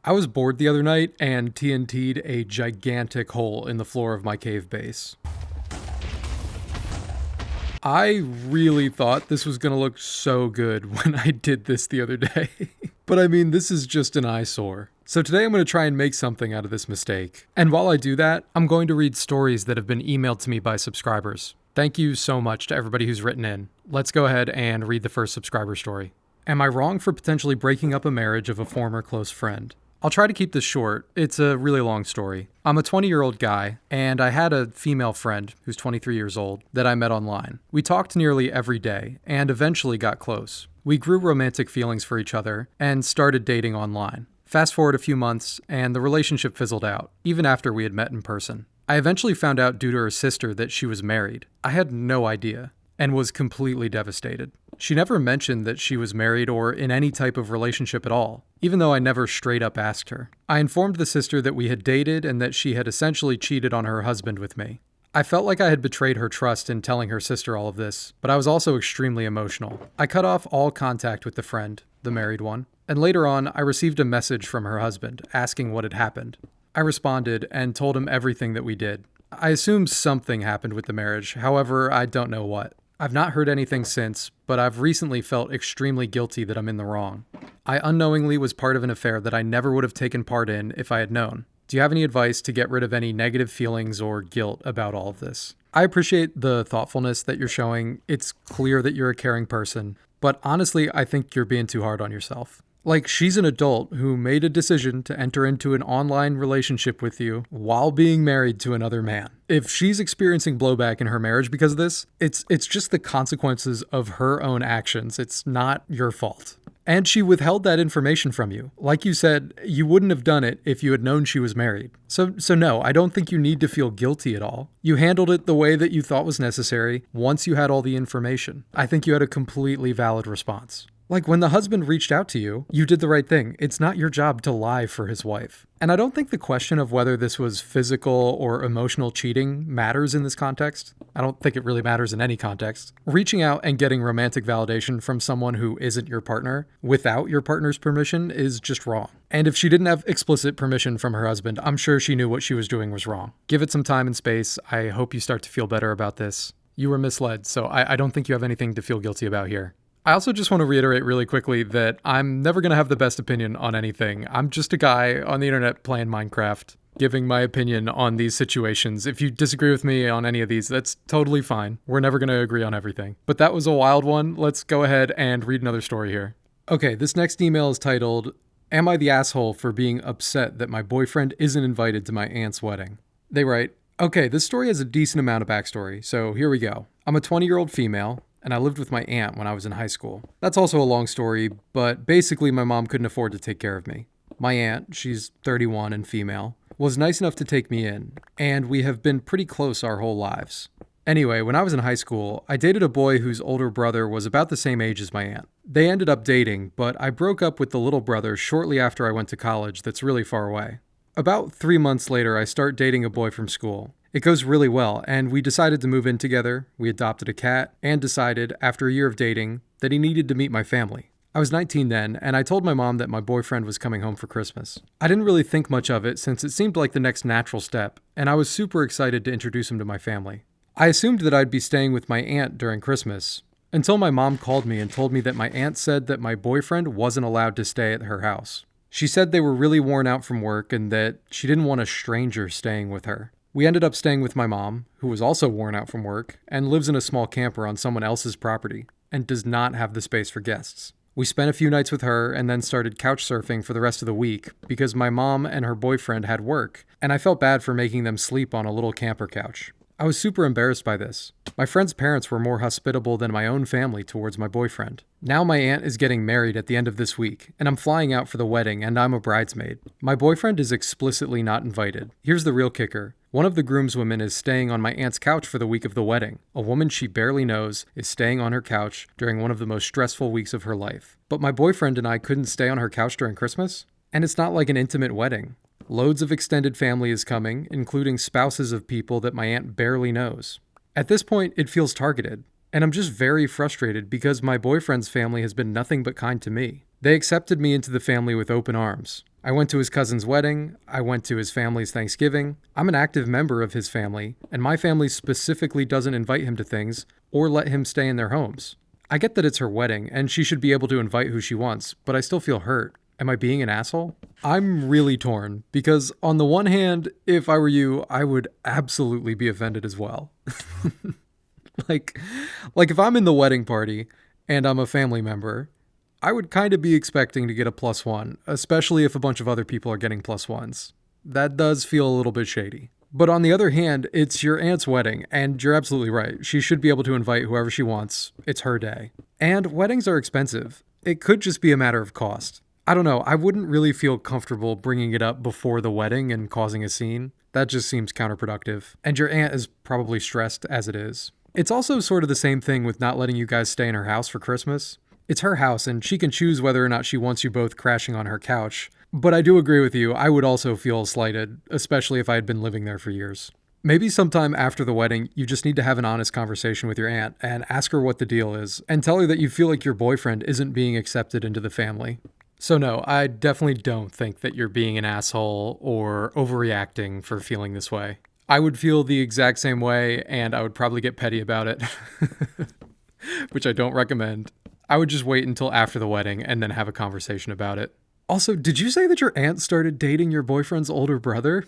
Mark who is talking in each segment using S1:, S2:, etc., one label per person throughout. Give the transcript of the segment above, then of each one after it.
S1: I was bored the other night and TNT'd a gigantic hole in the floor of my cave base. I really thought this was going to look so good when I did this the other day. But I mean, this is just an eyesore. So today I'm going to try and make something out of this mistake. And while I do that, I'm going to read stories that have been emailed to me by subscribers. Thank you so much to everybody who's written in. Let's go ahead and read the first subscriber story. Am I wrong for potentially breaking up a marriage of a former close friend? I'll try to keep this short. It's a really long story. I'm a 20-year-old guy, and I had a female friend who's 23 years old that I met online. We talked nearly every day, and eventually got close. We grew romantic feelings for each other, and started dating online. Fast forward a few months, and the relationship fizzled out, even after we had met in person. I eventually found out due to her sister that she was married. I had no idea, and was completely devastated. She never mentioned that she was married or in any type of relationship at all, even though I never straight up asked her. I informed the sister that we had dated and that she had essentially cheated on her husband with me. I felt like I had betrayed her trust in telling her sister all of this, but I was also extremely emotional. I cut off all contact with the friend, the married one, and later on I received a message from her husband asking what had happened. I responded and told him everything that we did. I assume something happened with the marriage, however, I don't know what. I've not heard anything since, but I've recently felt extremely guilty that I'm in the wrong. I unknowingly was part of an affair that I never would have taken part in if I had known. Do you have any advice to get rid of any negative feelings or guilt about all of this? I appreciate the thoughtfulness that you're showing. It's clear that you're a caring person, but honestly, I think you're being too hard on yourself. Like, she's an adult who made a decision to enter into an online relationship with you while being married to another man. If she's experiencing blowback in her marriage because of this, it's just the consequences of her own actions. It's not your fault. And she withheld that information from you. Like you said, you wouldn't have done it if you had known she was married. So no, I don't think you need to feel guilty at all. You handled it the way that you thought was necessary once you had all the information. I think you had a completely valid response. Like, when the husband reached out to you, you did the right thing. It's not your job to lie for his wife. And I don't think the question of whether this was physical or emotional cheating matters in this context. I don't think it really matters in any context. Reaching out and getting romantic validation from someone who isn't your partner without your partner's permission is just wrong. And if she didn't have explicit permission from her husband, I'm sure she knew what she was doing was wrong. Give it some time and space. I hope you start to feel better about this. You were misled, so I don't think you have anything to feel guilty about here. I also just want to reiterate really quickly that I'm never going to have the best opinion on anything. I'm just a guy on the internet playing Minecraft, giving my opinion on these situations. If you disagree with me on any of these, that's totally fine. We're never going to agree on everything. But that was a wild one. Let's go ahead and read another story here. Okay, this next email is titled, "Am I the asshole for being upset that my boyfriend isn't invited to my aunt's wedding?" They write, "Okay, this story has a decent amount of backstory, so here we go. I'm a 20-year-old female, and I lived with my aunt when I was in high school. That's also a long story, but basically my mom couldn't afford to take care of me. My aunt, she's 31 and female, was nice enough to take me in, and we have been pretty close our whole lives. Anyway, when I was in high school, I dated a boy whose older brother was about the same age as my aunt. They ended up dating, but I broke up with the little brother shortly after I went to college that's really far away. About 3 months later, I start dating a boy from school. It goes really well, and we decided to move in together, we adopted a cat, and decided, after a year of dating, that he needed to meet my family. I was 19 then, and I told my mom that my boyfriend was coming home for Christmas. I didn't really think much of it since it seemed like the next natural step, and I was super excited to introduce him to my family. I assumed that I'd be staying with my aunt during Christmas, until my mom called me and told me that my aunt said that my boyfriend wasn't allowed to stay at her house. She said they were really worn out from work and that she didn't want a stranger staying with her. We ended up staying with my mom, who was also worn out from work, and lives in a small camper on someone else's property, and does not have the space for guests. We spent a few nights with her and then started couch surfing for the rest of the week because my mom and her boyfriend had work, and I felt bad for making them sleep on a little camper couch. I was super embarrassed by this. My friend's parents were more hospitable than my own family towards my boyfriend. Now my aunt is getting married at the end of this week, and I'm flying out for the wedding, and I'm a bridesmaid. My boyfriend is explicitly not invited. Here's the real kicker. One of the groomswomen is staying on my aunt's couch for the week of the wedding. A woman she barely knows is staying on her couch during one of the most stressful weeks of her life. But my boyfriend and I couldn't stay on her couch during Christmas? And it's not like an intimate wedding. Loads of extended family is coming, including spouses of people that my aunt barely knows. At this point, it feels targeted, and I'm just very frustrated because my boyfriend's family has been nothing but kind to me. They accepted me into the family with open arms. I went to his cousin's wedding, I went to his family's Thanksgiving. I'm an active member of his family, and my family specifically doesn't invite him to things or let him stay in their homes. I get that it's her wedding, and she should be able to invite who she wants, but I still feel hurt. Am I being an asshole? I'm really torn, because on the one hand, if I were you, I would absolutely be offended as well. like, like if I'm in the wedding party and I'm a family member, I would kind of be expecting to get a +1, especially if a bunch of other people are getting +1s. That does feel a little bit shady. But on the other hand, it's your aunt's wedding, and you're absolutely right. She should be able to invite whoever she wants. It's her day. And weddings are expensive. It could just be a matter of cost. I don't know, I wouldn't really feel comfortable bringing it up before the wedding and causing a scene. That just seems counterproductive. And your aunt is probably stressed as it is. It's also sort of the same thing with not letting you guys stay in her house for Christmas. It's her house, and she can choose whether or not she wants you both crashing on her couch. But I do agree with you, I would also feel slighted, especially if I had been living there for years. Maybe sometime after the wedding, you just need to have an honest conversation with your aunt and ask her what the deal is, and tell her that you feel like your boyfriend isn't being accepted into the family. So no, I definitely don't think that you're being an asshole or overreacting for feeling this way. I would feel the exact same way, and I would probably get petty about it, which I don't recommend. I would just wait until after the wedding and then have a conversation about it. Also, did you say that your aunt started dating your boyfriend's older brother?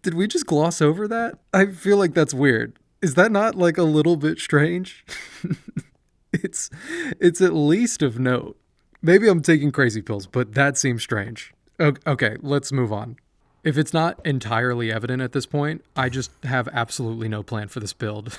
S1: Did we just gloss over that? I feel like that's weird. Is that not like a little bit strange? It's at least of note. Maybe I'm taking crazy pills, but that seems strange. Okay, let's move on. If it's not entirely evident at this point, I just have absolutely no plan for this build.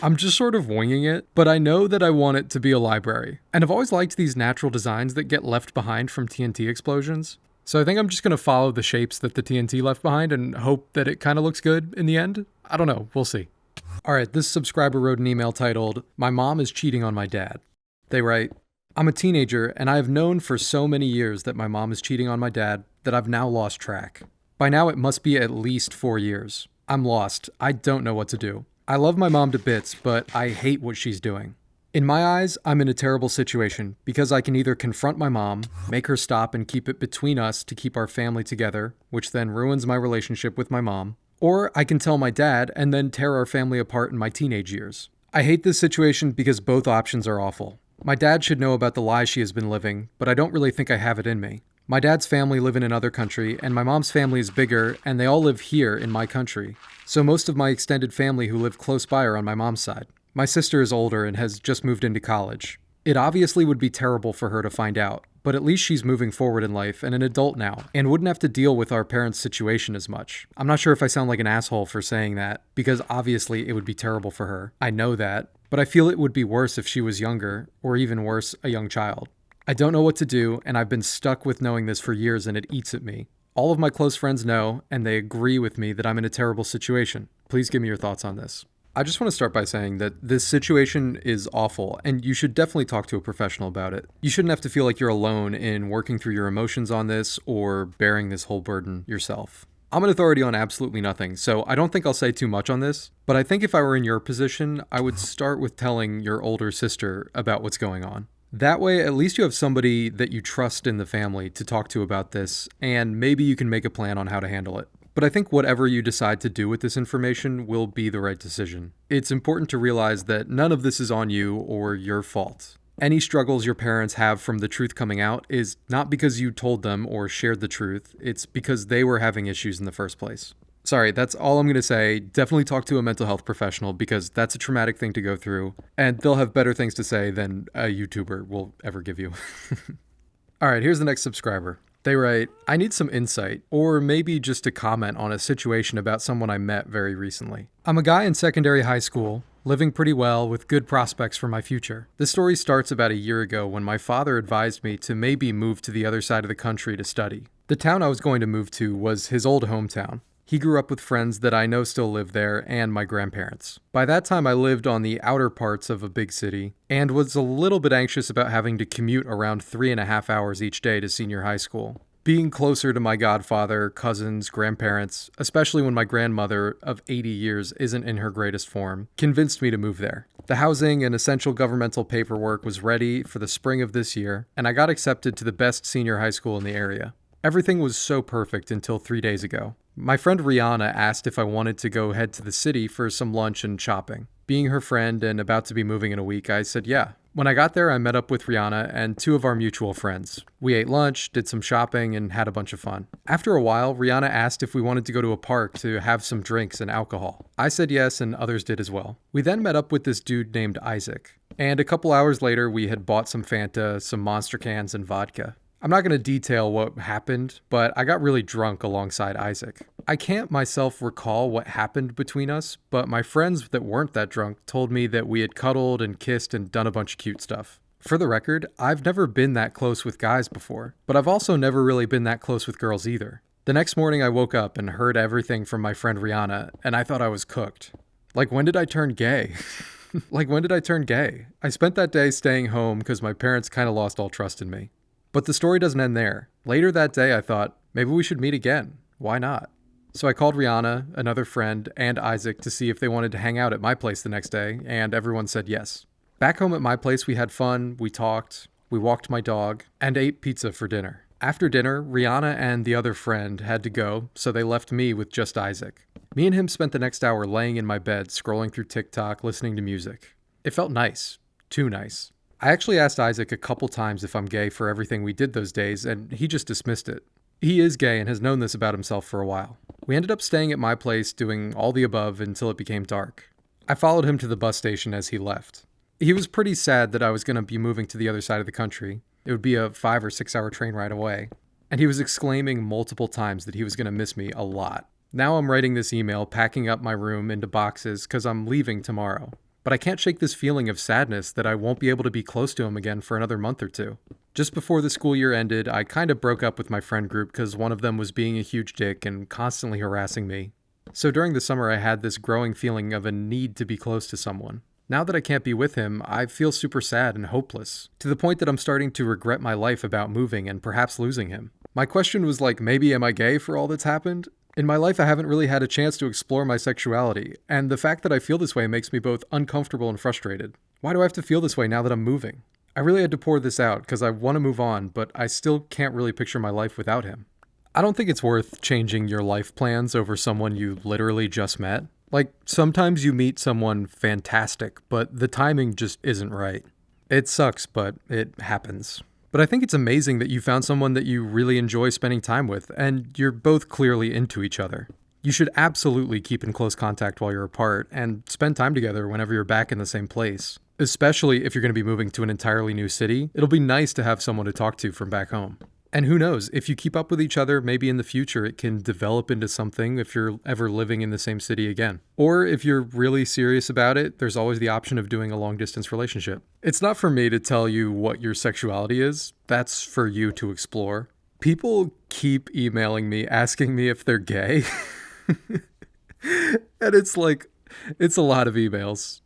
S1: I'm just sort of winging it, but I know that I want it to be a library. And I've always liked these natural designs that get left behind from TNT explosions. So I think I'm just going to follow the shapes that the TNT left behind and hope that it kind of looks good in the end. I don't know, we'll see. Alright, this subscriber wrote an email titled, "My mom is cheating on my dad." They write, "I'm a teenager, and I have known for so many years that my mom is cheating on my dad that I've now lost track. By now it must be at least 4 years. I'm lost. I don't know what to do. I love my mom to bits, but I hate what she's doing. In my eyes, I'm in a terrible situation because I can either confront my mom, make her stop and keep it between us to keep our family together, which then ruins my relationship with my mom, or I can tell my dad and then tear our family apart in my teenage years. I hate this situation because both options are awful. My dad should know about the lies she has been living, but I don't really think I have it in me. My dad's family live in another country, and my mom's family is bigger, and they all live here in my country. So most of my extended family who live close by are on my mom's side. My sister is older and has just moved into college. It obviously would be terrible for her to find out, but at least she's moving forward in life and an adult now, and wouldn't have to deal with our parents' situation as much. I'm not sure if I sound like an asshole for saying that, because obviously it would be terrible for her. I know that, but I feel it would be worse if she was younger, or even worse, a young child. I don't know what to do, and I've been stuck with knowing this for years and it eats at me. All of my close friends know, and they agree with me that I'm in a terrible situation. Please give me your thoughts on this." I just want to start by saying that this situation is awful, and you should definitely talk to a professional about it. You shouldn't have to feel like you're alone in working through your emotions on this or bearing this whole burden yourself. I'm an authority on absolutely nothing, so I don't think I'll say too much on this, but I think if I were in your position, I would start with telling your older sister about what's going on. That way, at least you have somebody that you trust in the family to talk to about this, and maybe you can make a plan on how to handle it. But I think whatever you decide to do with this information will be the right decision. It's important to realize that none of this is on you or your fault. Any struggles your parents have from the truth coming out is not because you told them or shared the truth, it's because they were having issues in the first place. Sorry, that's all I'm going to say. Definitely talk to a mental health professional because that's a traumatic thing to go through, and they'll have better things to say than a YouTuber will ever give you. Alright, here's the next subscriber. They write, "I need some insight, or maybe just a comment on a situation about someone I met very recently. I'm a guy in secondary high school, living pretty well with good prospects for my future. This story starts about a year ago when my father advised me to maybe move to the other side of the country to study. The town I was going to move to was his old hometown. He grew up with friends that I know still live there and my grandparents. By that time I lived on the outer parts of a big city and was a little bit anxious about having to commute around 3.5 hours each day to senior high school. Being closer to my godfather, cousins, grandparents, especially when my grandmother of 80 years isn't in her greatest form, convinced me to move there. The housing and essential governmental paperwork was ready for the spring of this year, and I got accepted to the best senior high school in the area. Everything was so perfect until 3 days ago. My friend Rihanna asked if I wanted to go head to the city for some lunch and shopping. Being her friend and about to be moving in a week, I said yeah. When I got there, I met up with Rihanna and 2 of our mutual friends. We ate lunch, did some shopping, and had a bunch of fun. After a while, Rihanna asked if we wanted to go to a park to have some drinks and alcohol. I said yes, and others did as well. We then met up with this dude named Isaac. And a couple hours later, we had bought some Fanta, some Monster cans, and vodka. I'm not going to detail what happened, but I got really drunk alongside Isaac. I can't myself recall what happened between us, but my friends that weren't that drunk told me that we had cuddled and kissed and done a bunch of cute stuff. For the record, I've never been that close with guys before, but I've also never really been that close with girls either. The next morning I woke up and heard everything from my friend Rihanna, and I thought I was cooked. Like, when did I turn gay? I spent that day staying home because my parents kind of lost all trust in me. But the story doesn't end there. Later that day, I thought, maybe we should meet again. Why not? So I called Rihanna, another friend, and Isaac to see if they wanted to hang out at my place the next day, and everyone said yes. Back home at my place, we had fun, we talked, we walked my dog, and ate pizza for dinner. After dinner, Rihanna and the other friend had to go, so they left me with just Isaac. Me and him spent the next hour laying in my bed, scrolling through TikTok, listening to music. It felt nice. Too nice. I actually asked Isaac a couple times if I'm gay for everything we did those days, and he just dismissed it. He is gay and has known this about himself for a while. We ended up staying at my place doing all the above until it became dark. I followed him to the bus station as he left. He was pretty sad that I was going to be moving to the other side of the country. It would be a 5 or 6 hour train ride away. And he was exclaiming multiple times that he was going to miss me a lot. Now I'm writing this email, packing up my room into boxes because I'm leaving tomorrow. But I can't shake this feeling of sadness that I won't be able to be close to him again for another month or 2. Just before the school year ended, I kind of broke up with my friend group because one of them was being a huge dick and constantly harassing me. So during the summer, I had this growing feeling of a need to be close to someone. Now that I can't be with him, I feel super sad and hopeless, to the point that I'm starting to regret my life about moving and perhaps losing him. My question was like, maybe am I gay for all that's happened? In my life, I haven't really had a chance to explore my sexuality, and the fact that I feel this way makes me both uncomfortable and frustrated. Why do I have to feel this way now that I'm moving? I really had to pour this out because I want to move on, but I still can't really picture my life without him. I don't think it's worth changing your life plans over someone you literally just met. Like, sometimes you meet someone fantastic, but the timing just isn't right. It sucks, but it happens. But I think it's amazing that you found someone that you really enjoy spending time with, and you're both clearly into each other. You should absolutely keep in close contact while you're apart, and spend time together whenever you're back in the same place. Especially if you're going to be moving to an entirely new city, it'll be nice to have someone to talk to from back home. And who knows, if you keep up with each other, maybe in the future it can develop into something if you're ever living in the same city again. Or if you're really serious about it, there's always the option of doing a long-distance relationship. It's not for me to tell you what your sexuality is. That's for you to explore. People keep emailing me asking me if they're gay. And it's a lot of emails.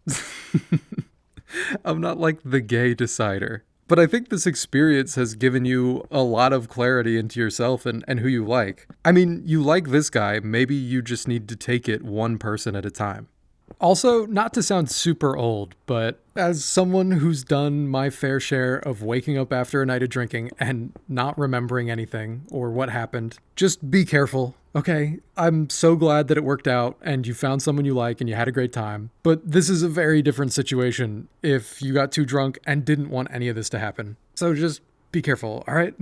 S1: I'm not like the gay decider. But I think this experience has given you a lot of clarity into yourself and who you like. I mean, you like this guy, maybe you just need to take it one person at a time. Also, not to sound super old, but as someone who's done my fair share of waking up after a night of drinking and not remembering anything or what happened, just be careful, okay? I'm so glad that it worked out and you found someone you like and you had a great time. But this is a very different situation if you got too drunk and didn't want any of this to happen. So just be careful, all right?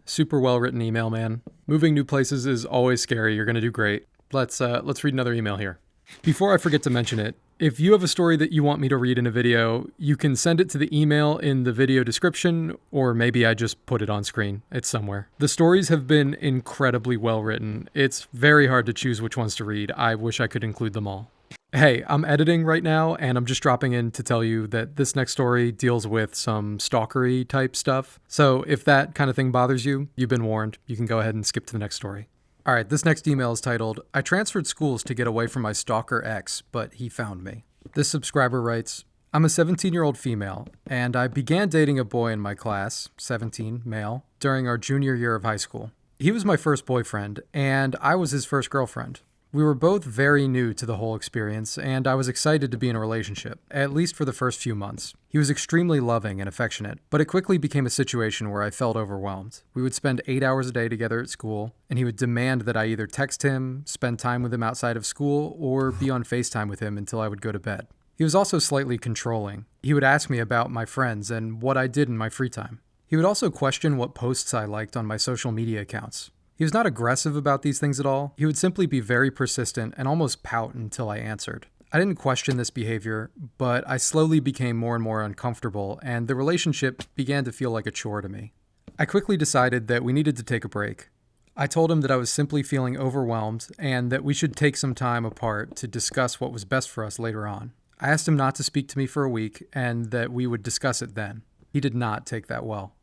S1: Super well written email, man. Moving new places is always scary. You're gonna do great. Let's read another email here. Before I forget to mention it, if you have a story that you want me to read in a video, you can send it to the email in the video description, or maybe I just put it on screen. It's somewhere. The stories have been incredibly well written. It's very hard to choose which ones to read. I wish I could include them all. Hey, I'm editing right now, and I'm just dropping in to tell you that this next story deals with some stalkery type stuff. So if that kind of thing bothers you, you've been warned. You can go ahead and skip to the next story. All right, this next email is titled, I transferred schools to get away from my stalker ex, but he found me. This subscriber writes, I'm a 17-year-old female, and I began dating a boy in my class, 17, male, during our junior year of high school. He was my first boyfriend, and I was his first girlfriend. We were both very new to the whole experience, and I was excited to be in a relationship, at least for the first few months. He was extremely loving and affectionate, but it quickly became a situation where I felt overwhelmed. We would spend 8 hours a day together at school, and he would demand that I either text him, spend time with him outside of school, or be on FaceTime with him until I would go to bed. He was also slightly controlling. He would ask me about my friends and what I did in my free time. He would also question what posts I liked on my social media accounts. He was not aggressive about these things at all. He would simply be very persistent and almost pout until I answered. I didn't question this behavior, but I slowly became more and more uncomfortable, and the relationship began to feel like a chore to me. I quickly decided that we needed to take a break. I told him that I was simply feeling overwhelmed and that we should take some time apart to discuss what was best for us later on. I asked him not to speak to me for a week and that we would discuss it then. He did not take that well.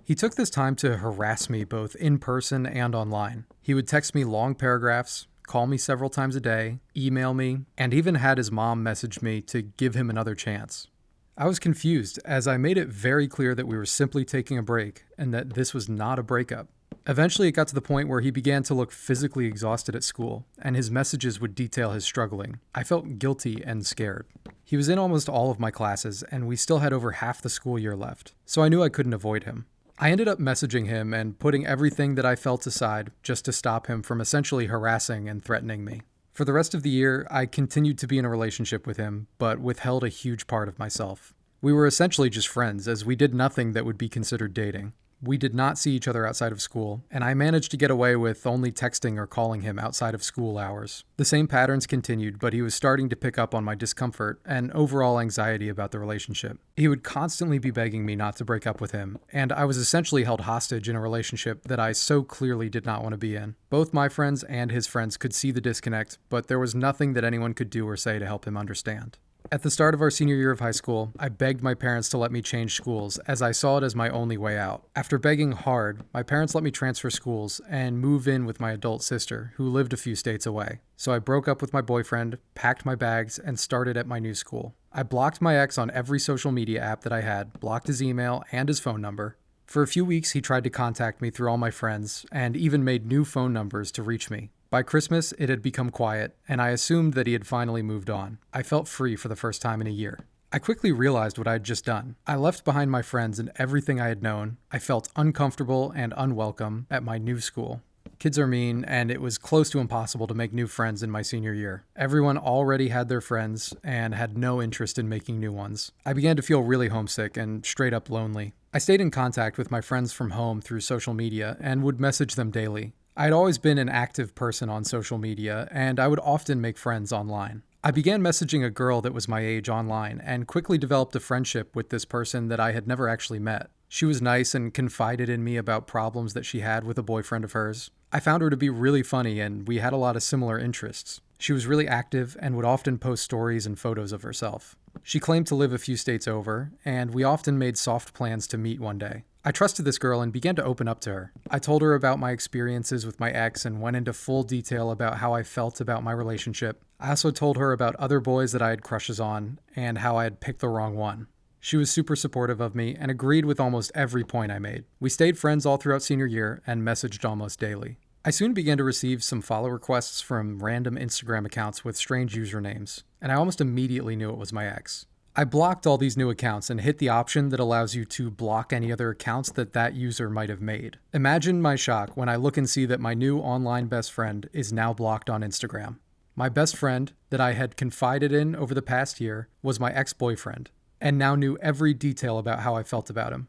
S1: He took this time to harass me both in person and online. He would text me long paragraphs, call me several times a day, email me, and even had his mom message me to give him another chance. I was confused as I made it very clear that we were simply taking a break and that this was not a breakup. Eventually, it got to the point where he began to look physically exhausted at school, and his messages would detail his struggling. I felt guilty and scared. He was in almost all of my classes, and we still had over half the school year left, so I knew I couldn't avoid him. I ended up messaging him and putting everything that I felt aside just to stop him from essentially harassing and threatening me. For the rest of the year, I continued to be in a relationship with him, but withheld a huge part of myself. We were essentially just friends, as we did nothing that would be considered dating. We did not see each other outside of school, and I managed to get away with only texting or calling him outside of school hours. The same patterns continued, but he was starting to pick up on my discomfort and overall anxiety about the relationship. He would constantly be begging me not to break up with him, and I was essentially held hostage in a relationship that I so clearly did not want to be in. Both my friends and his friends could see the disconnect, but there was nothing that anyone could do or say to help him understand. At the start of our senior year of high school, I begged my parents to let me change schools as I saw it as my only way out. After begging hard, my parents let me transfer schools and move in with my adult sister, who lived a few states away. So I broke up with my boyfriend, packed my bags, and started at my new school. I blocked my ex on every social media app that I had, blocked his email and his phone number. For a few weeks, he tried to contact me through all my friends and even made new phone numbers to reach me. By Christmas, it had become quiet, and I assumed that he had finally moved on. I felt free for the first time in a year. I quickly realized what I had just done. I left behind my friends and everything I had known. I felt uncomfortable and unwelcome at my new school. Kids are mean, and it was close to impossible to make new friends in my senior year. Everyone already had their friends and had no interest in making new ones. I began to feel really homesick and straight up lonely. I stayed in contact with my friends from home through social media and would message them daily. I'd always been an active person on social media, and I would often make friends online. I began messaging a girl that was my age online and quickly developed a friendship with this person that I had never actually met. She was nice and confided in me about problems that she had with a boyfriend of hers. I found her to be really funny, and we had a lot of similar interests. She was really active and would often post stories and photos of herself. She claimed to live a few states over, and we often made soft plans to meet one day. I trusted this girl and began to open up to her. I told her about my experiences with my ex and went into full detail about how I felt about my relationship. I also told her about other boys that I had crushes on and how I had picked the wrong one. She was super supportive of me and agreed with almost every point I made. We stayed friends all throughout senior year and messaged almost daily. I soon began to receive some follow requests from random Instagram accounts with strange usernames, and I almost immediately knew it was my ex. I blocked all these new accounts and hit the option that allows you to block any other accounts that user might have made. Imagine my shock when I look and see that my new online best friend is now blocked on Instagram. My best friend that I had confided in over the past year was my ex-boyfriend, and now knew every detail about how I felt about him.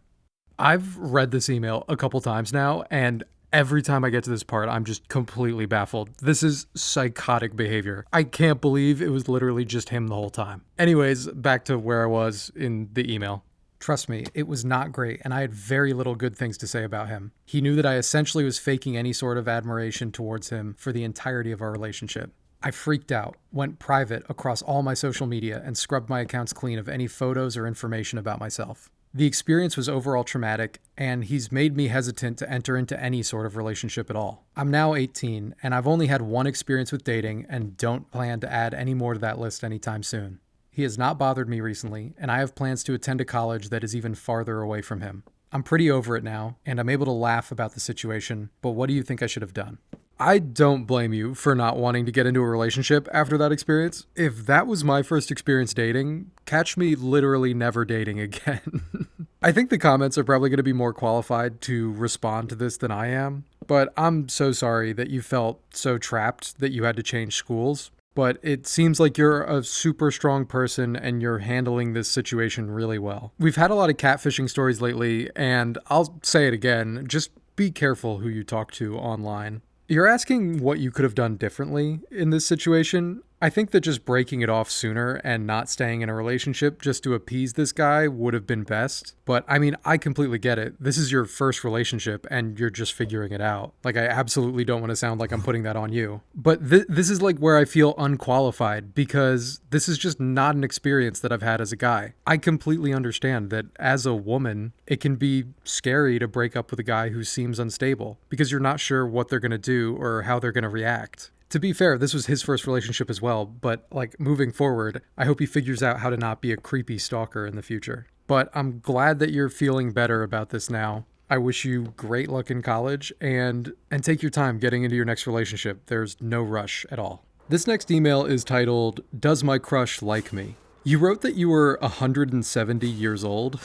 S1: I've read this email a couple times now, and every time I get to this part, I'm just completely baffled. This is psychotic behavior. I can't believe it was literally just him the whole time. Anyways, back to where I was in the email. Trust me, it was not great, and I had very little good things to say about him. He knew that I essentially was faking any sort of admiration towards him for the entirety of our relationship. I freaked out, went private across all my social media, and scrubbed my accounts clean of any photos or information about myself. The experience was overall traumatic, and he's made me hesitant to enter into any sort of relationship at all. I'm now 18, and I've only had one experience with dating and don't plan to add any more to that list anytime soon. He has not bothered me recently, and I have plans to attend a college that is even farther away from him. I'm pretty over it now, and I'm able to laugh about the situation, but what do you think I should have done? I don't blame you for not wanting to get into a relationship after that experience. If that was my first experience dating, catch me literally never dating again. I think the comments are probably going to be more qualified to respond to this than I am, but I'm so sorry that you felt so trapped that you had to change schools. But it seems like you're a super strong person and you're handling this situation really well. We've had a lot of catfishing stories lately, and I'll say it again, just be careful who you talk to online. You're asking what you could have done differently in this situation. I think that just breaking it off sooner and not staying in a relationship just to appease this guy would have been best. But I mean, I completely get it. This is your first relationship and you're just figuring it out. Like, I absolutely don't want to sound like I'm putting that on you. But this is like where I feel unqualified because this is just not an experience that I've had as a guy. I completely understand that as a woman, it can be scary to break up with a guy who seems unstable because you're not sure what they're going to do or how they're going to react. To be fair, this was his first relationship as well, but like moving forward, I hope he figures out how to not be a creepy stalker in the future. But I'm glad that you're feeling better about this now. I wish you great luck in college and take your time getting into your next relationship. There's no rush at all. This next email is titled, "Does my crush like me?" You wrote that you were 170 years old.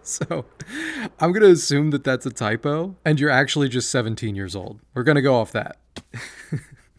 S1: So I'm going to assume that that's a typo and you're actually just 17 years old. We're going to go off that.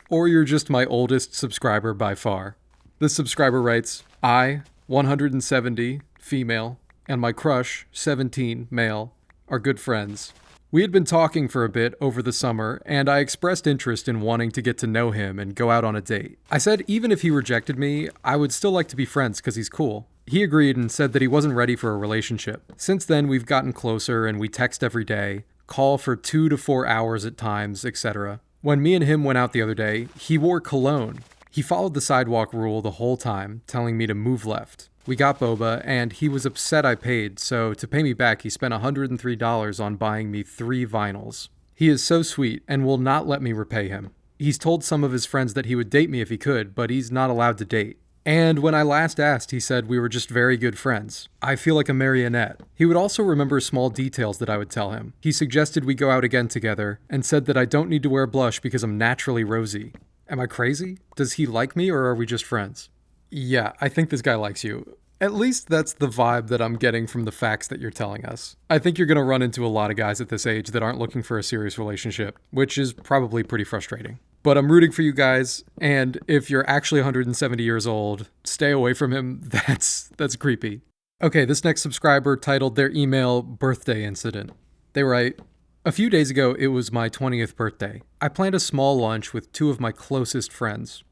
S1: Or you're just my oldest subscriber by far. This subscriber writes, I, 170, female, and my crush, 17, male, are good friends. We had been talking for a bit over the summer, and I expressed interest in wanting to get to know him and go out on a date. I said even if he rejected me, I would still like to be friends because he's cool. He agreed and said that he wasn't ready for a relationship. Since then, we've gotten closer and we text every day, call for 2 to 4 hours at times, etc. When me and him went out the other day, he wore cologne. He followed the sidewalk rule the whole time, telling me to move left. We got boba, and he was upset I paid, so to pay me back, he spent $103 on buying me 3 vinyls. He is so sweet and will not let me repay him. He's told some of his friends that he would date me if he could, but he's not allowed to date. And when I last asked, he said we were just very good friends. I feel like a marionette. He would also remember small details that I would tell him. He suggested we go out again together, and said that I don't need to wear blush because I'm naturally rosy. Am I crazy? Does he like me, or are we just friends? Yeah, I think this guy likes you. At least that's the vibe that I'm getting from the facts that you're telling us. I think you're going to run into a lot of guys at this age that aren't looking for a serious relationship, which is probably pretty frustrating. But I'm rooting for you guys, and if you're actually 170 years old, stay away from him. That's creepy. Okay, this next subscriber titled their email Birthday Incident. They write, a few days ago, it was my 20th birthday. I planned a small lunch with 2 of my closest friends.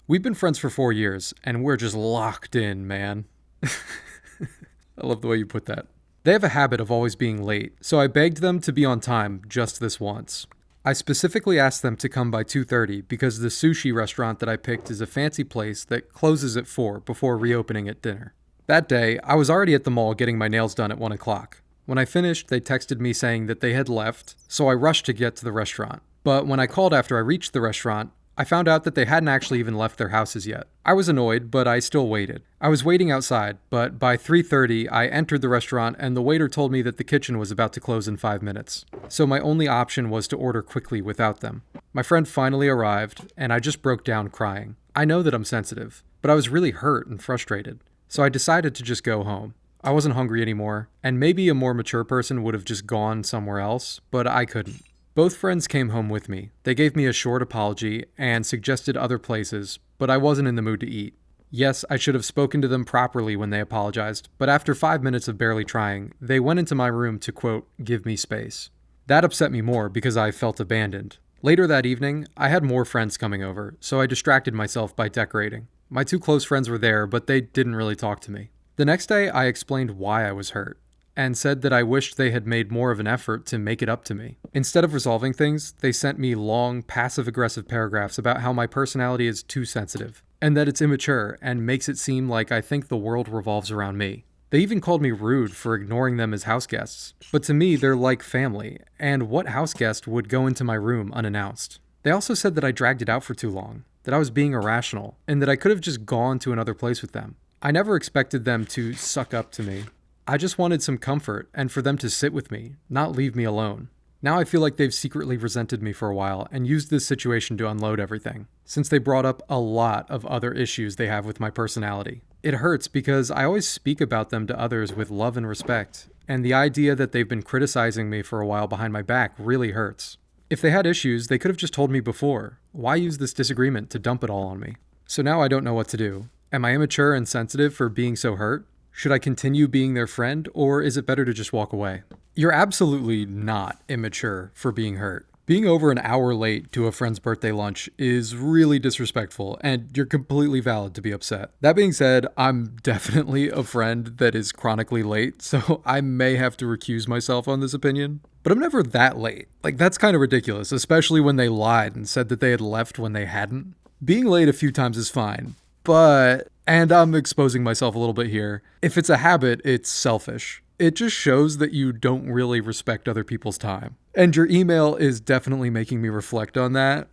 S1: We've been friends for 4 years, and we're just locked in, man. I love the way you put that. They have a habit of always being late, so I begged them to be on time just this once. I specifically asked them to come by 2:30 because the sushi restaurant that I picked is a fancy place that closes at 4 before reopening at dinner. That day, I was already at the mall getting my nails done at 1 o'clock. When I finished, they texted me saying that they had left, so I rushed to get to the restaurant. But when I called after I reached the restaurant, I found out that they hadn't actually even left their houses yet. I was annoyed, but I still waited. I was waiting outside, but by 3:30, I entered the restaurant and the waiter told me that the kitchen was about to close in 5 minutes. So my only option was to order quickly without them. My friend finally arrived, and I just broke down crying. I know that I'm sensitive, but I was really hurt and frustrated. So I decided to just go home. I wasn't hungry anymore, and maybe a more mature person would have just gone somewhere else, but I couldn't. Both friends came home with me. They gave me a short apology and suggested other places, but I wasn't in the mood to eat. Yes, I should have spoken to them properly when they apologized, but after 5 minutes of barely trying, they went into my room to, quote, give me space. That upset me more because I felt abandoned. Later that evening, I had more friends coming over, so I distracted myself by decorating. My 2 close friends were there, but they didn't really talk to me. The next day, I explained why I was hurt, and said that I wished they had made more of an effort to make it up to me. Instead of resolving things, they sent me long, passive-aggressive paragraphs about how my personality is too sensitive, and that it's immature and makes it seem like I think the world revolves around me. They even called me rude for ignoring them as house guests, but to me they're like family, and what house guest would go into my room unannounced? They also said that I dragged it out for too long, that I was being irrational, and that I could have just gone to another place with them. I never expected them to suck up to me. I just wanted some comfort and for them to sit with me, not leave me alone. Now I feel like they've secretly resented me for a while and used this situation to unload everything, since they brought up a lot of other issues they have with my personality. It hurts because I always speak about them to others with love and respect, and the idea that they've been criticizing me for a while behind my back really hurts. If they had issues, they could have just told me before. Why use this disagreement to dump it all on me? So now I don't know what to do. Am I immature and sensitive for being so hurt? Should I continue being their friend, or is it better to just walk away? You're absolutely not immature for being hurt. Being over an hour late to a friend's birthday lunch is really disrespectful, and you're completely valid to be upset. That being said, I'm definitely a friend that is chronically late, so I may have to recuse myself on this opinion. But I'm never that late. Like, that's kind of ridiculous, especially when they lied and said that they had left when they hadn't. Being late a few times is fine, but, and I'm exposing myself a little bit here, if it's a habit, it's selfish. It just shows that you don't really respect other people's time. And your email is definitely making me reflect on that.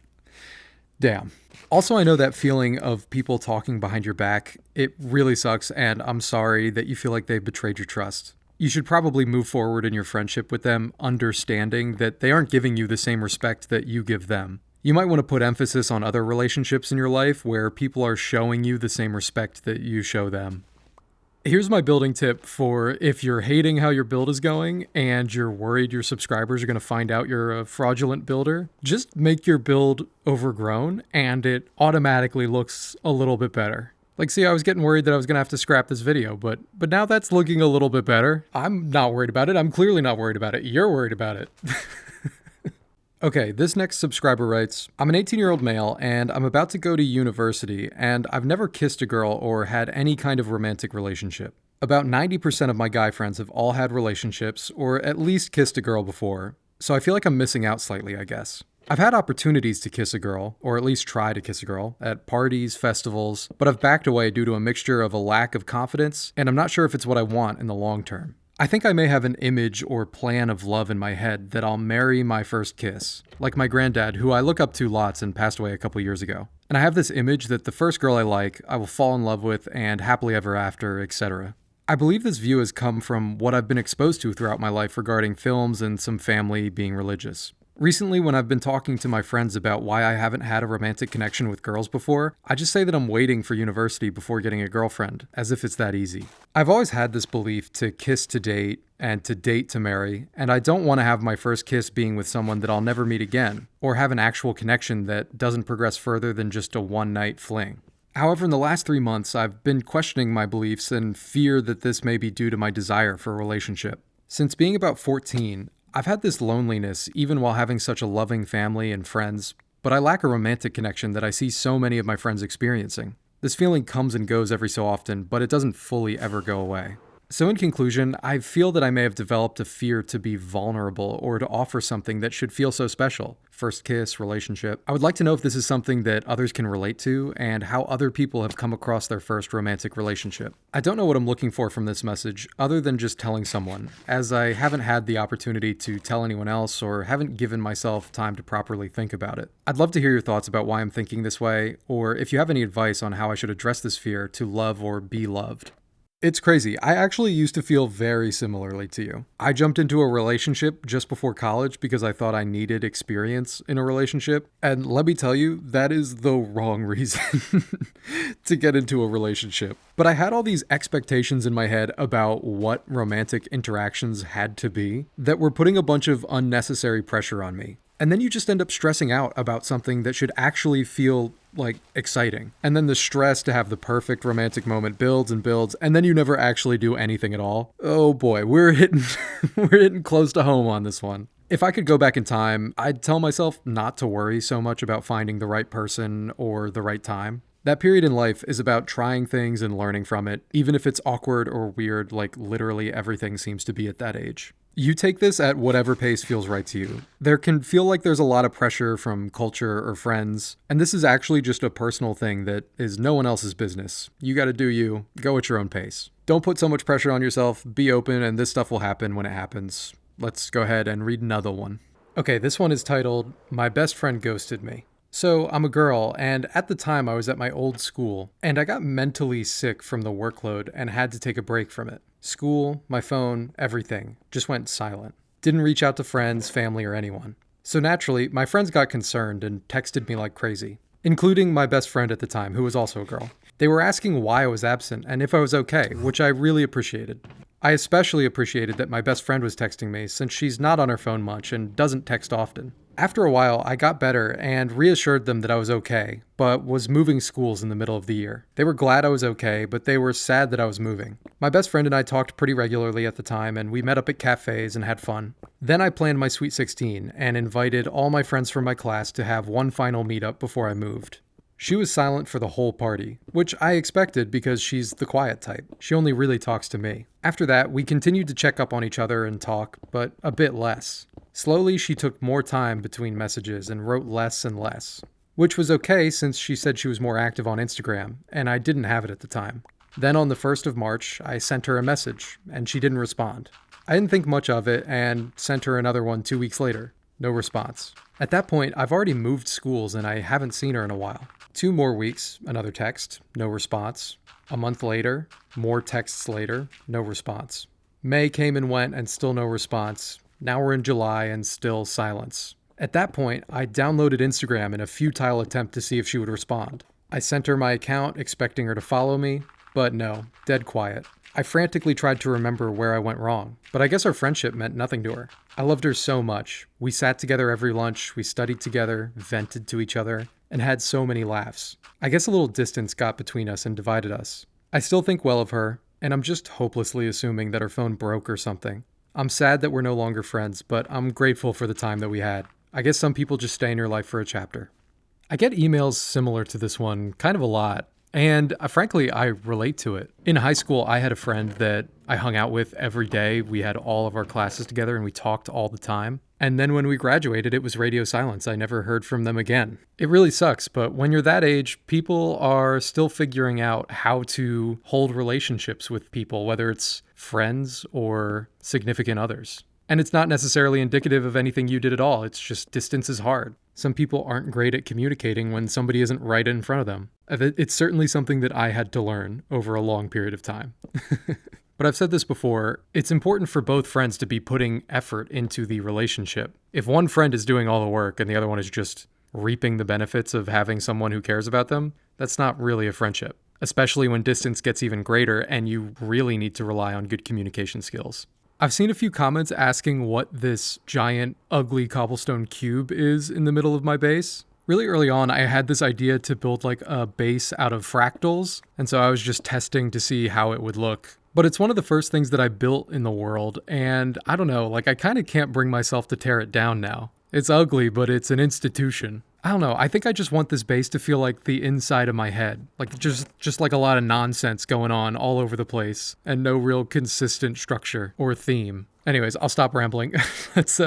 S1: Damn. Also, I know that feeling of people talking behind your back. It really sucks, and I'm sorry that you feel like they've betrayed your trust. You should probably move forward in your friendship with them, understanding that they aren't giving you the same respect that you give them. You might want to put emphasis on other relationships in your life where people are showing you the same respect that you show them. Here's my building tip for if you're hating how your build is going and you're worried your subscribers are going to find out you're a fraudulent builder. Just make your build overgrown and it automatically looks a little bit better. Like, see, I was getting worried that I was going to have to scrap this video, but now that's looking a little bit better. I'm not worried about it. I'm clearly not worried about it. You're worried about it. Okay, this next subscriber writes, I'm an 18-year-old male and I'm about to go to university and I've never kissed a girl or had any kind of romantic relationship. About 90% of my guy friends have all had relationships or at least kissed a girl before, so I feel like I'm missing out slightly, I guess. I've had opportunities to kiss a girl, or at least try to kiss a girl, at parties, festivals, but I've backed away due to a mixture of a lack of confidence and I'm not sure if it's what I want in the long term. I think I may have an image or plan of love in my head that I'll marry my first kiss, like my granddad, who I look up to lots and passed away a couple years ago. And I have this image that the first girl I like, I will fall in love with and happily ever after, etc. I believe this view has come from what I've been exposed to throughout my life regarding films and some family being religious. Recently, when I've been talking to my friends about why I haven't had a romantic connection with girls before, I just say that I'm waiting for university before getting a girlfriend, as if it's that easy. I've always had this belief to kiss to date and to date to marry, and I don't want to have my first kiss being with someone that I'll never meet again, or have an actual connection that doesn't progress further than just a one-night fling. However, in the last 3 months, I've been questioning my beliefs and fear that this may be due to my desire for a relationship. Since being about 14, I've had this loneliness even while having such a loving family and friends, but I lack a romantic connection that I see so many of my friends experiencing. This feeling comes and goes every so often, but it doesn't fully ever go away. So in conclusion, I feel that I may have developed a fear to be vulnerable or to offer something that should feel so special. First kiss, relationship. I would like to know if this is something that others can relate to and how other people have come across their first romantic relationship. I don't know what I'm looking for from this message other than just telling someone, as I haven't had the opportunity to tell anyone else or haven't given myself time to properly think about it. I'd love to hear your thoughts about why I'm thinking this way, or if you have any advice on how I should address this fear to love or be loved. It's crazy. I actually used to feel very similarly to you. I jumped into a relationship just before college because I thought I needed experience in a relationship. And let me tell you, that is the wrong reason to get into a relationship. But I had all these expectations in my head about what romantic interactions had to be that were putting a bunch of unnecessary pressure on me. And then you just end up stressing out about something that should actually feel like exciting. And then the stress to have the perfect romantic moment builds and builds, and then you never actually do anything at all. Oh boy, we're hitting we're hitting close to home on this one. If I could go back in time, I'd tell myself not to worry so much about finding the right person or the right time. That period in life is about trying things and learning from it, even if it's awkward or weird, like literally everything seems to be at that age. You take this at whatever pace feels right to you. There can feel like there's a lot of pressure from culture or friends, and this is actually just a personal thing that is no one else's business. You gotta do you, go at your own pace. Don't put so much pressure on yourself, be open, and this stuff will happen when it happens. Let's go ahead and read another one. Okay, this one is titled, My Best Friend Ghosted Me. So I'm a girl, and at the time I was at my old school, and I got mentally sick from the workload and had to take a break from it. School, my phone, everything just went silent. Didn't reach out to friends, family, or anyone. So naturally, my friends got concerned and texted me like crazy, including my best friend at the time, who was also a girl. They were asking why I was absent and if I was okay, which I really appreciated. I especially appreciated that my best friend was texting me, since she's not on her phone much and doesn't text often. After a while, I got better and reassured them that I was okay, but was moving schools in the middle of the year. They were glad I was okay, but they were sad that I was moving. My best friend and I talked pretty regularly at the time, and we met up at cafes and had fun. Then I planned my Sweet 16 and invited all my friends from my class to have one final meetup before I moved. She was silent for the whole party, which I expected because she's the quiet type. She only really talks to me. After that, we continued to check up on each other and talk, but a bit less. Slowly, she took more time between messages and wrote less and less, which was okay since she said she was more active on Instagram, and I didn't have it at the time. Then on the 1st of March, I sent her a message, and she didn't respond. I didn't think much of it and sent her another one 2 weeks later. No response. At that point, I've already moved schools and I haven't seen her in a while. 2 more weeks, another text, no response. A month later, more texts later, no response. May came and went and still no response. Now we're in July and still silence. At that point, I downloaded Instagram in a futile attempt to see if she would respond. I sent her my account expecting her to follow me, but no, dead quiet. I frantically tried to remember where I went wrong, but I guess our friendship meant nothing to her. I loved her so much. We sat together every lunch, we studied together, vented to each other, and had so many laughs. I guess a little distance got between us and divided us. I still think well of her, and I'm just hopelessly assuming that her phone broke or something. I'm sad that we're no longer friends, but I'm grateful for the time that we had. I guess some people just stay in your life for a chapter. I get emails similar to this one kind of a lot, and frankly, I relate to it. In high school, I had a friend that I hung out with every day. We had all of our classes together and we talked all the time. And then when we graduated, it was radio silence. I never heard from them again. It really sucks, but when you're that age, people are still figuring out how to hold relationships with people, whether it's friends or significant others. And it's not necessarily indicative of anything you did at all. It's just distance is hard. Some people aren't great at communicating when somebody isn't right in front of them. It's certainly something that I had to learn over a long period of time. But I've said this before, it's important for both friends to be putting effort into the relationship. If one friend is doing all the work and the other one is just reaping the benefits of having someone who cares about them, that's not really a friendship, especially when distance gets even greater and you really need to rely on good communication skills. I've seen a few comments asking what this giant, ugly cobblestone cube is in the middle of my base. Really early on, I had this idea to build like a base out of fractals, and so I was just testing to see how it would look. But it's one of the first things that I built in the world, and I don't know, like I kind of can't bring myself to tear it down now. It's ugly, but it's an institution. I don't know, I think I just want this base to feel like the inside of my head. Like just like a lot of nonsense going on all over the place, and no real consistent structure or theme. Anyways, I'll stop rambling. Let's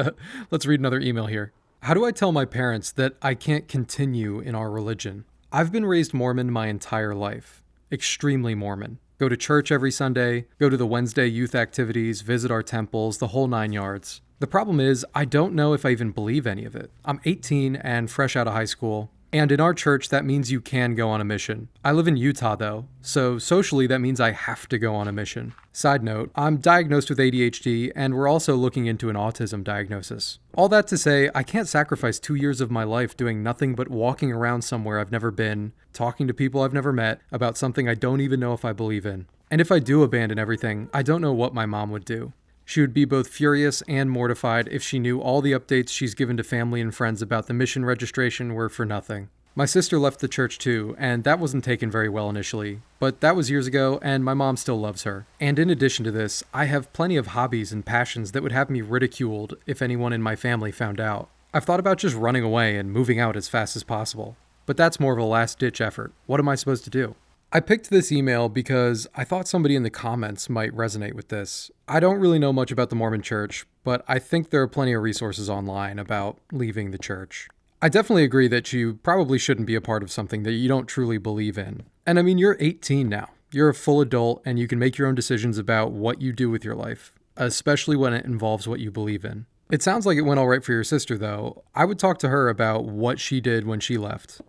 S1: read another email here. How do I tell my parents that I can't continue in our religion? I've been raised Mormon my entire life. Extremely Mormon. Go to church every Sunday, go to the Wednesday youth activities, visit our temples, the whole 9 yards. The problem is, I don't know if I even believe any of it. I'm 18 and fresh out of high school, and in our church that means you can go on a mission. I live in Utah though, so socially that means I have to go on a mission. Side note, I'm diagnosed with ADHD and we're also looking into an autism diagnosis. All that to say, I can't sacrifice 2 years of my life doing nothing but walking around somewhere I've never been, talking to people I've never met about something I don't even know if I believe in. And if I do abandon everything, I don't know what my mom would do. She would be both furious and mortified if she knew all the updates she's given to family and friends about the mission registration were for nothing. My sister left the church too, and that wasn't taken very well initially, but that was years ago and my mom still loves her. And in addition to this, I have plenty of hobbies and passions that would have me ridiculed if anyone in my family found out. I've thought about just running away and moving out as fast as possible, but that's more of a last-ditch effort. What am I supposed to do? I picked this email because I thought somebody in the comments might resonate with this. I don't really know much about the Mormon Church, but I think there are plenty of resources online about leaving the church. I definitely agree that you probably shouldn't be a part of something that you don't truly believe in. And I mean, you're 18 now. You're a full adult and you can make your own decisions about what you do with your life, especially when it involves what you believe in. It sounds like it went all right for your sister, though. I would talk to her about what she did when she left.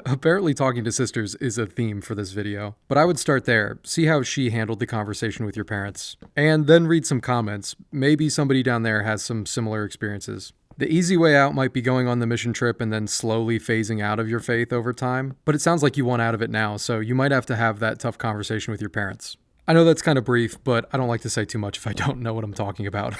S1: Apparently talking to sisters is a theme for this video. But I would start there, see how she handled the conversation with your parents, and then read some comments. Maybe somebody down there has some similar experiences. The easy way out might be going on the mission trip and then slowly phasing out of your faith over time, but it sounds like you want out of it now, so you might have to have that tough conversation with your parents. I know that's kind of brief, but I don't like to say too much if I don't know what I'm talking about.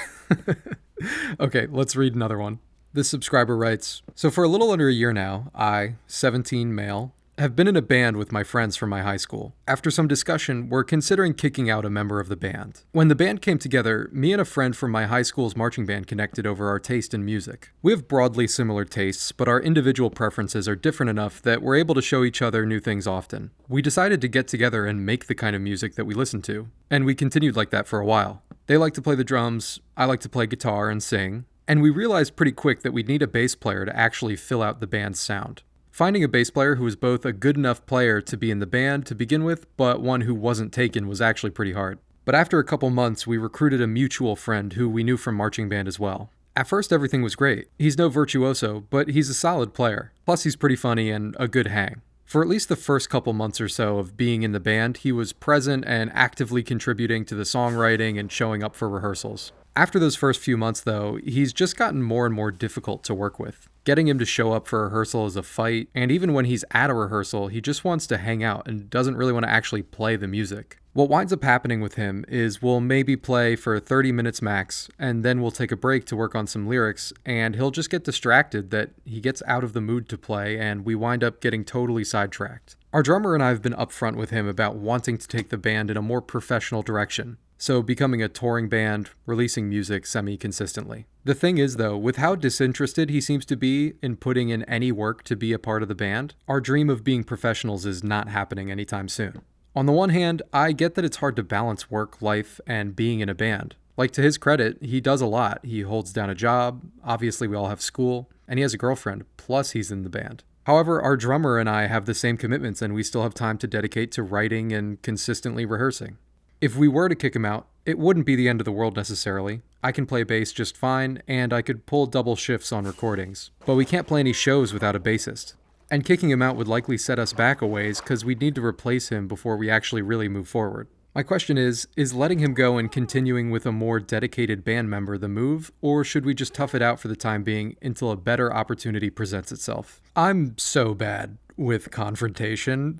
S1: Okay, let's read another one. This subscriber writes, so for a little under a year now, I, 17 male, have been in a band with my friends from my high school. After some discussion, we're considering kicking out a member of the band. When the band came together, me and a friend from my high school's marching band connected over our taste in music. We have broadly similar tastes, but our individual preferences are different enough that we're able to show each other new things often. We decided to get together and make the kind of music that we listen to, and we continued like that for a while. They like to play the drums, I like to play guitar and sing, and we realized pretty quick that we'd need a bass player to actually fill out the band's sound. Finding a bass player who was both a good enough player to be in the band to begin with, but one who wasn't taken was actually pretty hard. But after a couple months, we recruited a mutual friend who we knew from marching band as well. At first, everything was great. He's no virtuoso, but he's a solid player. Plus, he's pretty funny and a good hang. For at least the first couple months or so of being in the band, he was present and actively contributing to the songwriting and showing up for rehearsals. After those first few months, though, he's just gotten more and more difficult to work with. Getting him to show up for rehearsal is a fight, and even when he's at a rehearsal, he just wants to hang out and doesn't really want to actually play the music. What winds up happening with him is we'll maybe play for 30 minutes max, and then we'll take a break to work on some lyrics, and he'll just get distracted that he gets out of the mood to play, and we wind up getting totally sidetracked. Our drummer and I have been upfront with him about wanting to take the band in a more professional direction. So becoming a touring band, releasing music semi-consistently. The thing is though, with how disinterested he seems to be in putting in any work to be a part of the band, our dream of being professionals is not happening anytime soon. On the one hand, I get that it's hard to balance work, life, and being in a band. Like, to his credit, he does a lot. He holds down a job, obviously we all have school, and he has a girlfriend, plus he's in the band. However, our drummer and I have the same commitments and we still have time to dedicate to writing and consistently rehearsing. If we were to kick him out, it wouldn't be the end of the world necessarily. I can play bass just fine, and I could pull double shifts on recordings. But we can't play any shows without a bassist. And kicking him out would likely set us back a ways because we'd need to replace him before we actually really move forward. My question is letting him go and continuing with a more dedicated band member the move, or should we just tough it out for the time being until a better opportunity presents itself? I'm so bad with confrontation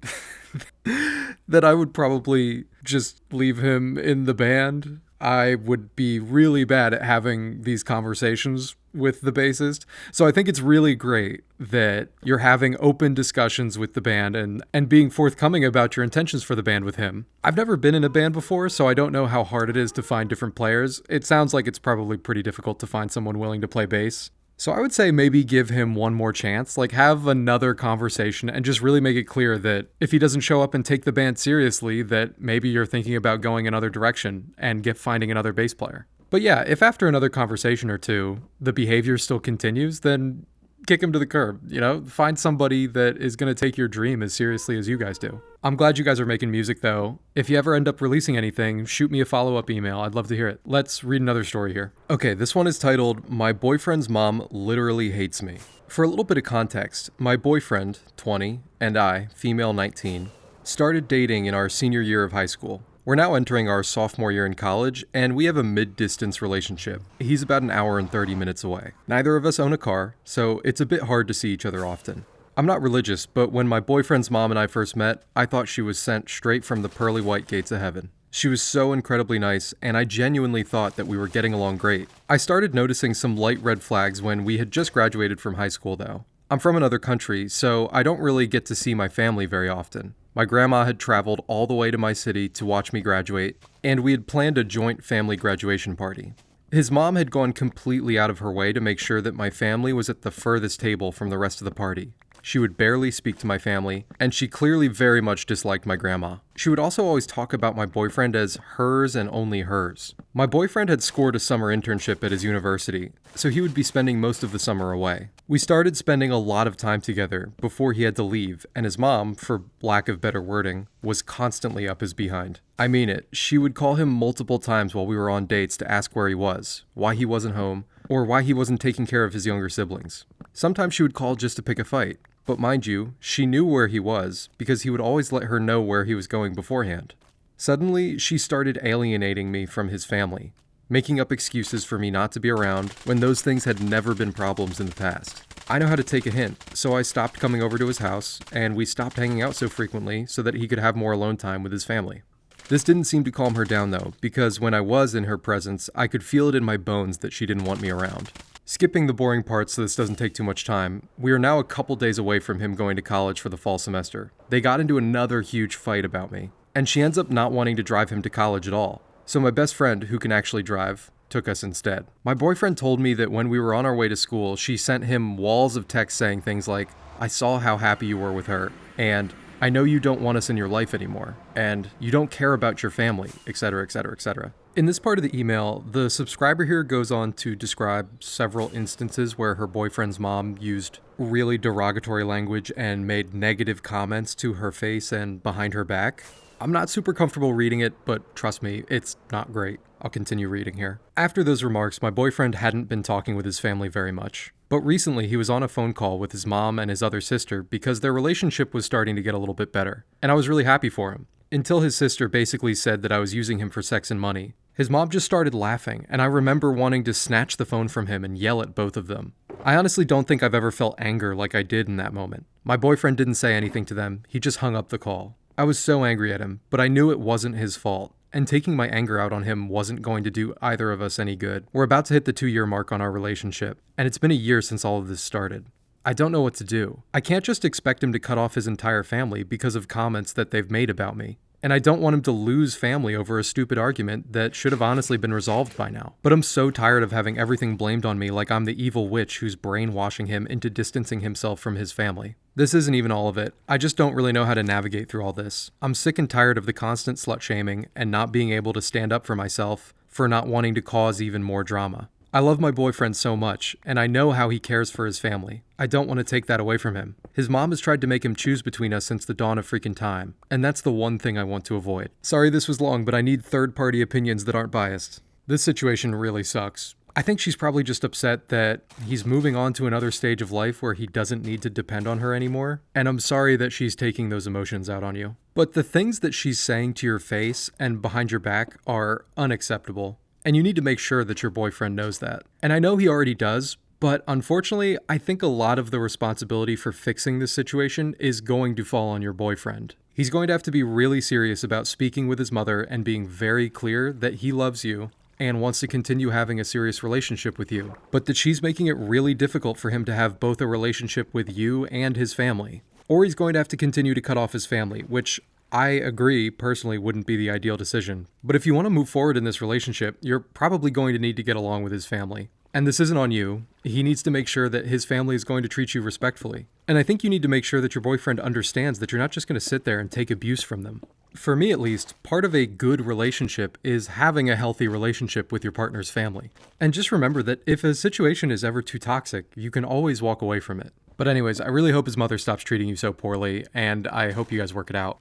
S1: that I would probably just leave him in the band. I would be really bad at having these conversations with the bassist. So I think it's really great that you're having open discussions with the band and being forthcoming about your intentions for the band with him. I've never been in a band before, so I don't know how hard it is to find different players. It sounds like it's probably pretty difficult to find someone willing to play bass. So I would say maybe give him one more chance, like have another conversation and just really make it clear that if he doesn't show up and take the band seriously, that maybe you're thinking about going another direction and finding another bass player. But yeah, if after another conversation or two, the behavior still continues, then kick him to the curb, find somebody that is going to take your dream as seriously as you guys do. I'm glad you guys are making music though. If you ever end up releasing anything, shoot me a follow-up email. I'd love to hear it. Let's read another story here. Okay, this one is titled, My Boyfriend's Mom Literally Hates Me. For a little bit of context, my boyfriend, 20, and I, female 19, started dating in our senior year of high school. We're now entering our sophomore year in college, and we have a mid-distance relationship. He's about an hour and 30 minutes away. Neither of us own a car, so it's a bit hard to see each other often. I'm not religious, but when my boyfriend's mom and I first met, I thought she was sent straight from the pearly white gates of heaven. She was so incredibly nice, and I genuinely thought that we were getting along great. I started noticing some light red flags when we had just graduated from high school, though. I'm from another country, so I don't really get to see my family very often. My grandma had traveled all the way to my city to watch me graduate, and we had planned a joint family graduation party. His mom had gone completely out of her way to make sure that my family was at the furthest table from the rest of the party. She would barely speak to my family, and she clearly very much disliked my grandma. She would also always talk about my boyfriend as hers and only hers. My boyfriend had scored a summer internship at his university, so he would be spending most of the summer away. We started spending a lot of time together before he had to leave, and his mom, for lack of better wording, was constantly up his behind. I mean it, she would call him multiple times while we were on dates to ask where he was, why he wasn't home, or why he wasn't taking care of his younger siblings. Sometimes she would call just to pick a fight. But mind you, she knew where he was because he would always let her know where he was going beforehand. Suddenly, she started alienating me from his family, making up excuses for me not to be around when those things had never been problems in the past. I know how to take a hint, so I stopped coming over to his house, and we stopped hanging out so frequently so that he could have more alone time with his family. This didn't seem to calm her down though, because when I was in her presence, I could feel it in my bones that she didn't want me around. Skipping the boring parts so this doesn't take too much time, we are now a couple days away from him going to college for the fall semester. They got into another huge fight about me, and she ends up not wanting to drive him to college at all. So my best friend, who can actually drive, took us instead. My boyfriend told me that when we were on our way to school, she sent him walls of text saying things like, "I saw how happy you were with her," and "I know you don't want us in your life anymore," and "You don't care about your family," etc., etc., etc. In this part of the email, the subscriber here goes on to describe several instances where her boyfriend's mom used really derogatory language and made negative comments to her face and behind her back. I'm not super comfortable reading it, but trust me, it's not great. I'll continue reading here. After those remarks, my boyfriend hadn't been talking with his family very much. But recently, he was on a phone call with his mom and his other sister because their relationship was starting to get a little bit better. And I was really happy for him. Until his sister basically said that I was using him for sex and money. His mom just started laughing, and I remember wanting to snatch the phone from him and yell at both of them. I honestly don't think I've ever felt anger like I did in that moment. My boyfriend didn't say anything to them, he just hung up the call. I was so angry at him, but I knew it wasn't his fault, and taking my anger out on him wasn't going to do either of us any good. We're about to hit the 2-year mark on our relationship, and it's been a year since all of this started. I don't know what to do. I can't just expect him to cut off his entire family because of comments that they've made about me. And I don't want him to lose family over a stupid argument that should have honestly been resolved by now. But I'm so tired of having everything blamed on me like I'm the evil witch who's brainwashing him into distancing himself from his family. This isn't even all of it. I just don't really know how to navigate through all this. I'm sick and tired of the constant slut-shaming and not being able to stand up for myself for not wanting to cause even more drama. I love my boyfriend so much, and I know how he cares for his family. I don't want to take that away from him. His mom has tried to make him choose between us since the dawn of freaking time, and that's the one thing I want to avoid. Sorry this was long, but I need third-party opinions that aren't biased. This situation really sucks. I think she's probably just upset that he's moving on to another stage of life where he doesn't need to depend on her anymore, and I'm sorry that she's taking those emotions out on you. But the things that she's saying to your face and behind your back are unacceptable. And you need to make sure that your boyfriend knows that. And I know he already does, but unfortunately, I think a lot of the responsibility for fixing this situation is going to fall on your boyfriend. He's going to have to be really serious about speaking with his mother and being very clear that he loves you and wants to continue having a serious relationship with you, but that she's making it really difficult for him to have both a relationship with you and his family. Or he's going to have to continue to cut off his family, which I agree personally wouldn't be the ideal decision. But if you want to move forward in this relationship, you're probably going to need to get along with his family. And this isn't on you. He needs to make sure that his family is going to treat you respectfully. And I think you need to make sure that your boyfriend understands that you're not just going to sit there and take abuse from them. For me at least, part of a good relationship is having a healthy relationship with your partner's family. And just remember that if a situation is ever too toxic, you can always walk away from it. But anyways, I really hope his mother stops treating you so poorly, and I hope you guys work it out.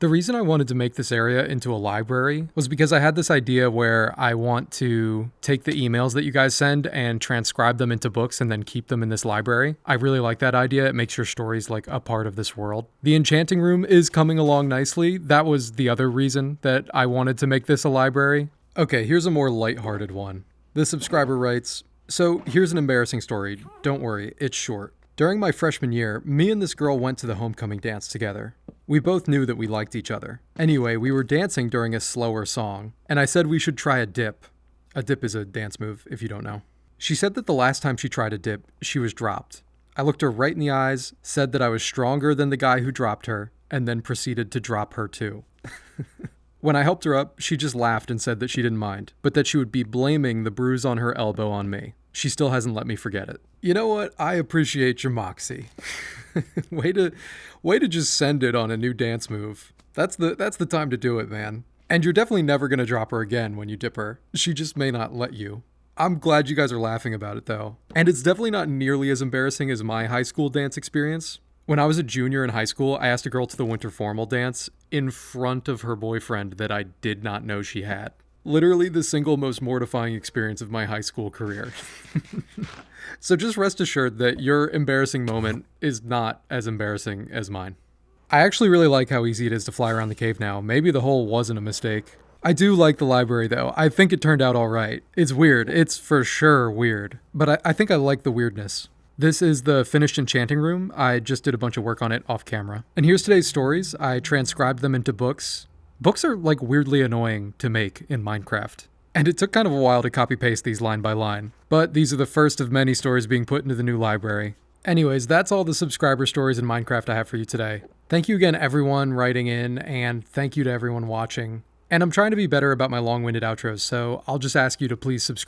S1: The reason I wanted to make this area into a library was because I had this idea where I want to take the emails that you guys send and transcribe them into books and then keep them in this library. I really like that idea. It makes your stories like a part of this world. The enchanting room is coming along nicely. That was the other reason that I wanted to make this a library. Okay, here's a more lighthearted one. The subscriber writes, "So here's an embarrassing story. Don't worry, it's short. During my freshman year, me and this girl went to the homecoming dance together. We both knew that we liked each other. Anyway, we were dancing during a slower song, and I said we should try a dip. A dip is a dance move, if you don't know. She said that the last time she tried a dip, she was dropped. I looked her right in the eyes, said that I was stronger than the guy who dropped her, and then proceeded to drop her too. When I helped her up, she just laughed and said that she didn't mind, but that she would be blaming the bruise on her elbow on me. She still hasn't let me forget it. You know what? I appreciate your moxie." way to just send it on a new dance move. That's the time to do it, man. And you're definitely never going to drop her again when you dip her. She just may not let you. I'm glad you guys are laughing about it though. And it's definitely not nearly as embarrassing as my high school dance experience. When I was a junior in high school, I asked a girl to the winter formal dance in front of her boyfriend that I did not know she had. Literally the single most mortifying experience of my high school career. So just rest assured that your embarrassing moment is not as embarrassing as mine. I actually really like how easy it is to fly around the cave now. Maybe the hole wasn't a mistake. I do like the library though. I think it turned out alright. It's weird. It's for sure weird. But I think I like the weirdness. This is the finished enchanting room. I just did a bunch of work on it off camera. And here's today's stories. I transcribed them into books. Books are like weirdly annoying to make in Minecraft. And it took kind of a while to copy paste these line by line. But these are the first of many stories being put into the new library. Anyways, that's all the subscriber stories in Minecraft I have for you today. Thank you again everyone writing in, and thank you to everyone watching. And I'm trying to be better about my long-winded outros, so I'll just ask you to please subscribe.